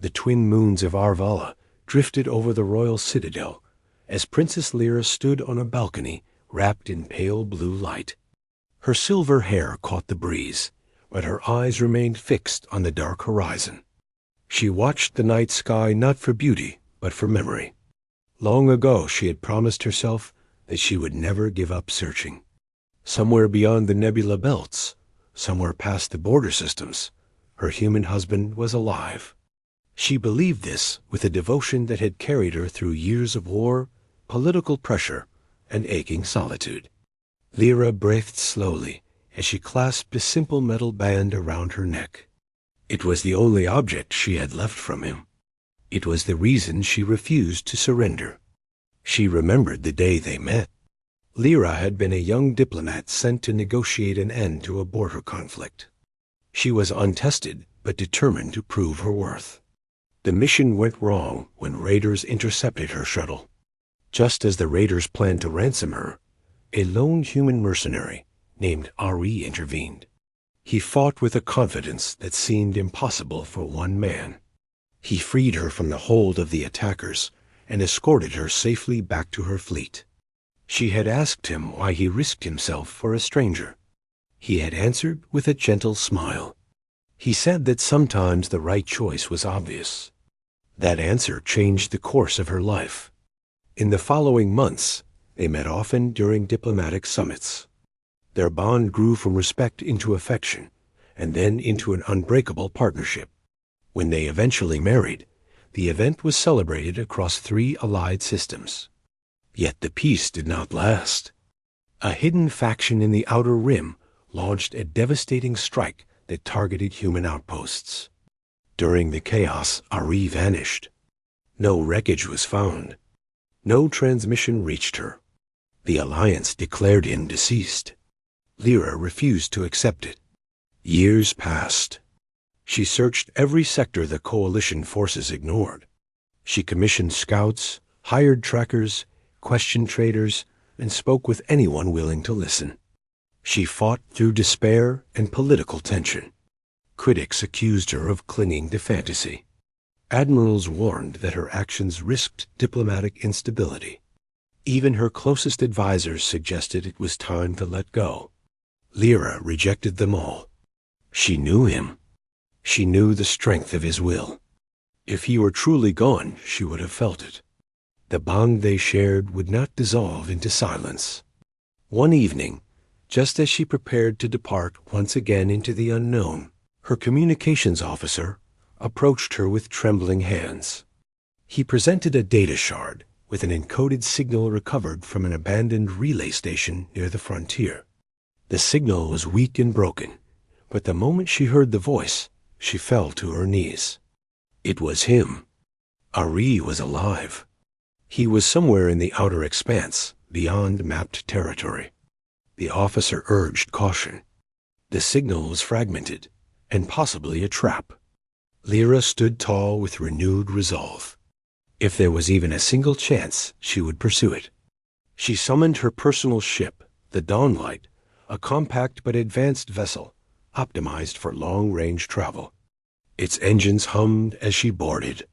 The twin moons of Arvala drifted over the royal citadel as Princess Lyra stood on a balcony wrapped in pale blue light. Her silver hair caught the breeze, but her eyes remained fixed on the dark horizon. She watched the night sky not for beauty, but for memory. Long ago she had promised herself that she would never give up searching. Somewhere beyond the nebula belts, somewhere past the border systems, her human husband was alive. She believed this with a devotion that had carried her through years of war, political pressure, and aching solitude. Lyra breathed slowly as she clasped a simple metal band around her neck. It was the only object she had left from him. It was the reason she refused to surrender. She remembered the day they met. Lyra had been a young diplomat sent to negotiate an end to a border conflict. She was untested, but determined to prove her worth. The mission went wrong when raiders intercepted her shuttle. Just as the raiders planned to ransom her, a lone human mercenary named Ari intervened. He fought with a confidence that seemed impossible for one man. He freed her from the hold of the attackers and escorted her safely back to her fleet. She had asked him why he risked himself for a stranger. He had answered with a gentle smile. He said that sometimes the right choice was obvious. That answer changed the course of her life. In the following months, they met often during diplomatic summits. Their bond grew from respect into affection, and then into an unbreakable partnership. When they eventually married, the event was celebrated across 3 allied systems. Yet the peace did not last. A hidden faction in the Outer Rim launched a devastating strike that targeted human outposts. During the chaos, Ari vanished. No wreckage was found. No transmission reached her. The Alliance declared him deceased. Lyra refused to accept it. Years passed. She searched every sector the coalition forces ignored. She commissioned scouts, hired trackers, questioned traders, and spoke with anyone willing to listen. She fought through despair and political tension. Critics accused her of clinging to fantasy. Admirals warned that her actions risked diplomatic instability. Even her closest advisors suggested it was time to let go. Lyra rejected them all. She knew him. She knew the strength of his will. If he were truly gone, she would have felt it. The bond they shared would not dissolve into silence. One evening, just as she prepared to depart once again into the unknown, her communications officer approached her with trembling hands. He presented a data shard with an encoded signal recovered from an abandoned relay station near the frontier. The signal was weak and broken, but the moment she heard the voice, she fell to her knees. It was him. Ari was alive. He was somewhere in the outer expanse, beyond mapped territory. The officer urged caution. The signal was fragmented, and possibly a trap. Lyra stood tall with renewed resolve. If there was even a single chance, she would pursue it. She summoned her personal ship, the Dawnlight, a compact but advanced vessel, optimized for long-range travel. Its engines hummed as she boarded.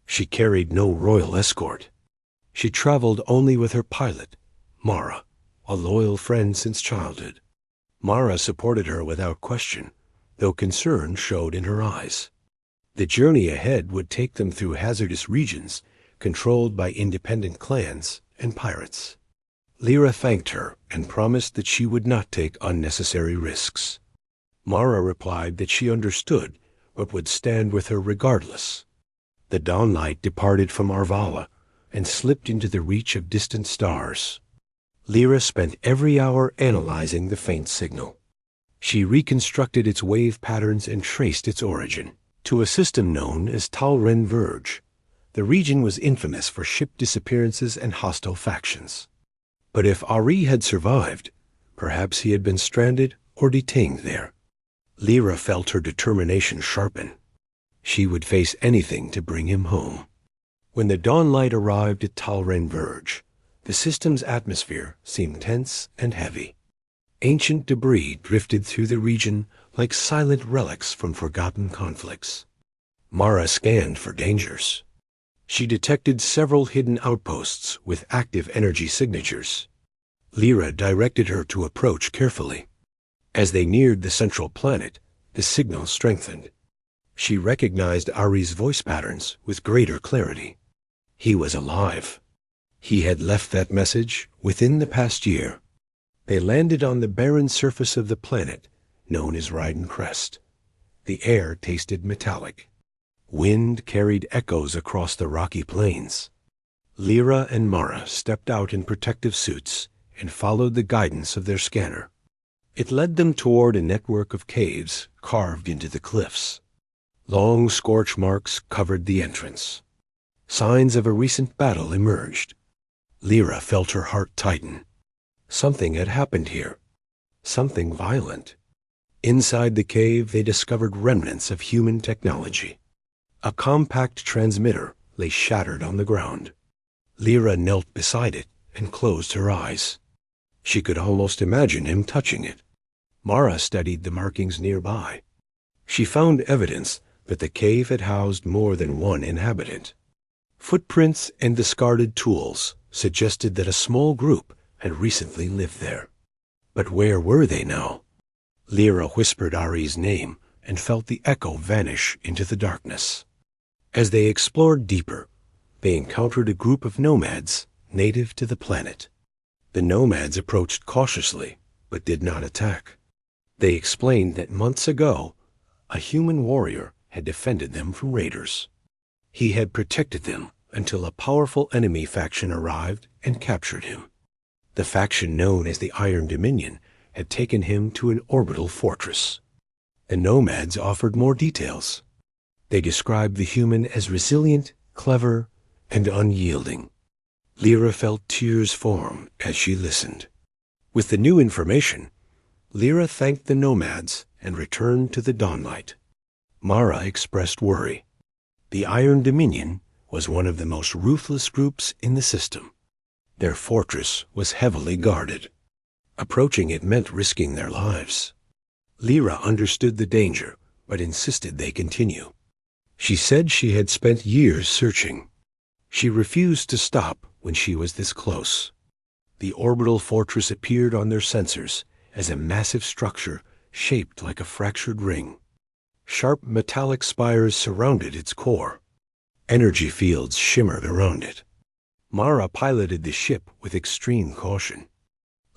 She carried no royal escort. She traveled only with her pilot, Mara, a loyal friend since childhood. Mara supported her without question, though concern showed in her eyes. The journey ahead would take them through hazardous regions controlled by independent clans and pirates. Lyra thanked her and promised that she would not take unnecessary risks. Mara replied that she understood, but would stand with her regardless. The Dawnlight departed from Arvala and slipped into the reach of distant stars. Lyra spent every hour analyzing the faint signal. She reconstructed its wave patterns and traced its origin to a system known as Talren Verge. The region was infamous for ship disappearances and hostile factions. But if Ari had survived, perhaps he had been stranded or detained there. Lyra felt her determination sharpen. She would face anything to bring him home. When the Dawnlight arrived at Talren Verge, the system's atmosphere seemed tense and heavy. Ancient debris drifted through the region like silent relics from forgotten conflicts. Mara scanned for dangers. She detected several hidden outposts with active energy signatures. Lyra directed her to approach carefully. As they neared the central planet, the signal strengthened. She recognized Ari's voice patterns with greater clarity. He was alive. He had left that message within the past year. They landed on the barren surface of the planet, known as Ryden Crest. The air tasted metallic. Wind carried echoes across the rocky plains. Lyra and Mara stepped out in protective suits and followed the guidance of their scanner. It led them toward a network of caves carved into the cliffs. Long scorch marks covered the entrance. Signs of a recent battle emerged. Lyra felt her heart tighten. Something had happened here. Something violent. Inside the cave, they discovered remnants of human technology. A compact transmitter lay shattered on the ground. Lyra knelt beside it and closed her eyes. She could almost imagine him touching it. Mara studied the markings nearby. She found evidence that the cave had housed more than one inhabitant. Footprints and discarded tools suggested that a small group had recently lived there. But where were they now? Lyra whispered Ari's name and felt the echo vanish into the darkness. As they explored deeper, they encountered a group of nomads native to the planet. The nomads approached cautiously, but did not attack. They explained that months ago, a human warrior had defended them from raiders. He had protected them until a powerful enemy faction arrived and captured him. The faction known as the Iron Dominion had taken him to an orbital fortress. The nomads offered more details. They described the human as resilient, clever, and unyielding. Lyra felt tears form as she listened. With the new information, Lyra thanked the nomads and returned to the dawnlight. Mara expressed worry. The Iron Dominion was one of the most ruthless groups in the system. Their fortress was heavily guarded. Approaching it meant risking their lives. Lyra understood the danger, but insisted they continue. She said she had spent years searching. She refused to stop when she was this close. The orbital fortress appeared on their sensors as a massive structure shaped like a fractured ring. Sharp metallic spires surrounded its core. Energy fields shimmered around it. Mara piloted the ship with extreme caution.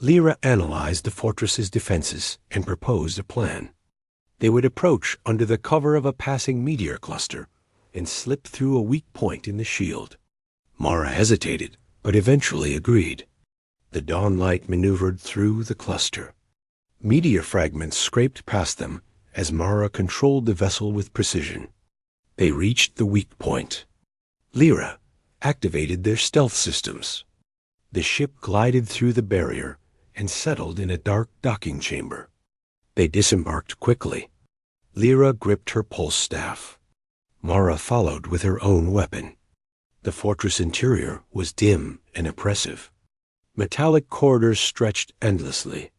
Lyra analyzed the fortress's defenses and proposed a plan. They would approach under the cover of a passing meteor cluster and slip through a weak point in the shield. Mara hesitated, but eventually agreed. The dawnlight maneuvered through the cluster. Meteor fragments scraped past them as Mara controlled the vessel with precision. They reached the weak point. Lyra activated their stealth systems. The ship glided through the barrier and settled in a dark docking chamber. They disembarked quickly. Lyra gripped her pulse staff. Mara followed with her own weapon. The fortress interior was dim and oppressive. Metallic corridors stretched endlessly.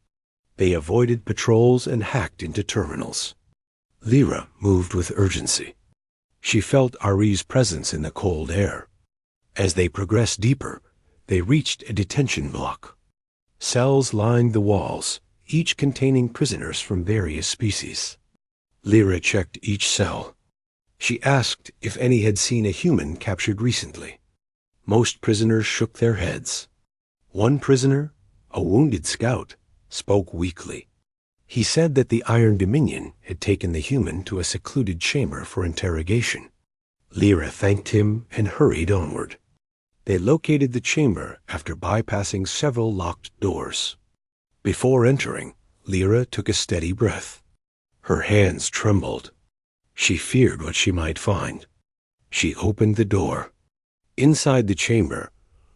They avoided patrols and hacked into terminals. Lyra moved with urgency. She felt Ari's presence in the cold air. As they progressed deeper, they reached a detention block. Cells lined the walls, each containing prisoners from various species. Lyra checked each cell. She asked if any had seen a human captured recently. Most prisoners shook their heads. One prisoner, a wounded scout, spoke weakly. He said that the Iron Dominion had taken the human to a secluded chamber for interrogation. Lyra thanked him and hurried onward. They located the chamber after bypassing several locked doors. Before entering, Lyra took a steady breath. Her hands trembled. She feared what she might find. She opened the door. Inside the chamber,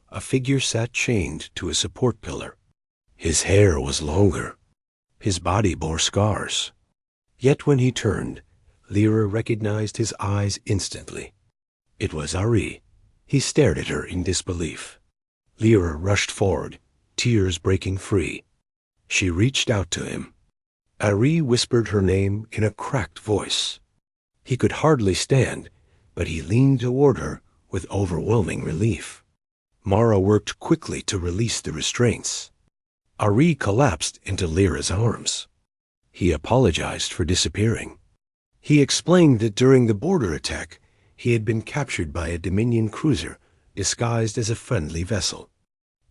a figure sat chained to a support pillar. His hair was longer. His body bore scars. Yet when he turned, Lyra recognized his eyes instantly. It was Ari. He stared at her in disbelief. Lyra rushed forward, tears breaking free. She reached out to him. Ari whispered her name in a cracked voice. He could hardly stand but he leaned toward her with overwhelming relief. Mara worked quickly to release the restraints. Ari collapsed into Lyra's arms. He apologized for disappearing. He explained that during the border attack, he had been captured by a Dominion cruiser disguised as a friendly vessel.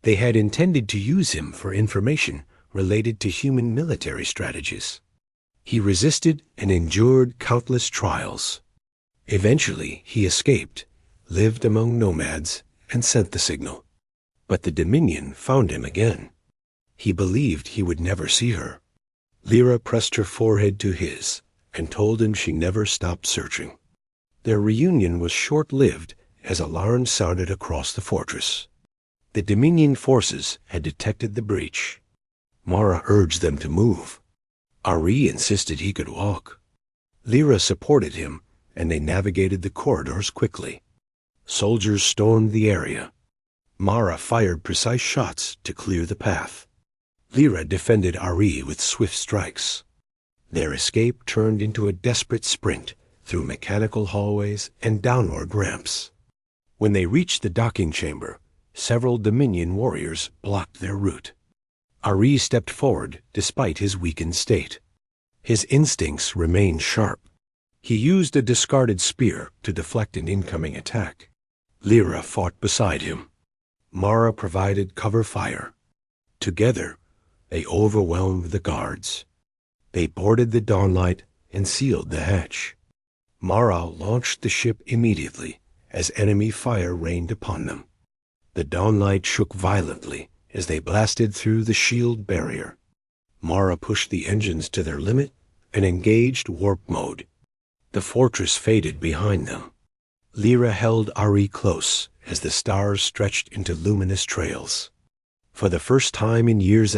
They had intended to use him for information related to human military strategies. He resisted and endured countless trials. Eventually, he escaped, lived among nomads, and sent the signal. But the Dominion found him again. He believed he would never see her. Lyra pressed her forehead to his and told him she never stopped searching. Their reunion was short-lived as alarms sounded across the fortress. The Dominion forces had detected the breach. Mara urged them to move. Ari insisted he could walk. Lyra supported him, and they navigated the corridors quickly. Soldiers stormed the area. Mara fired precise shots to clear the path. Lyra defended Ari with swift strikes. Their escape turned into a desperate sprint through mechanical hallways and downward ramps. When they reached the docking chamber, several Dominion warriors blocked their route. Ari stepped forward despite his weakened state. His instincts remained sharp. He used a discarded spear to deflect an incoming attack. Lyra fought beside him. Mara provided cover fire. Together, they overwhelmed the guards. They boarded the Dawnlight and sealed the hatch. Mara launched the ship immediately as enemy fire rained upon them. The Dawnlight shook violently as they blasted through the shield barrier. Mara pushed the engines to their limit and engaged warp mode. The fortress faded behind them. Lyra held Ari close as the stars stretched into luminous trails. For the first time in years,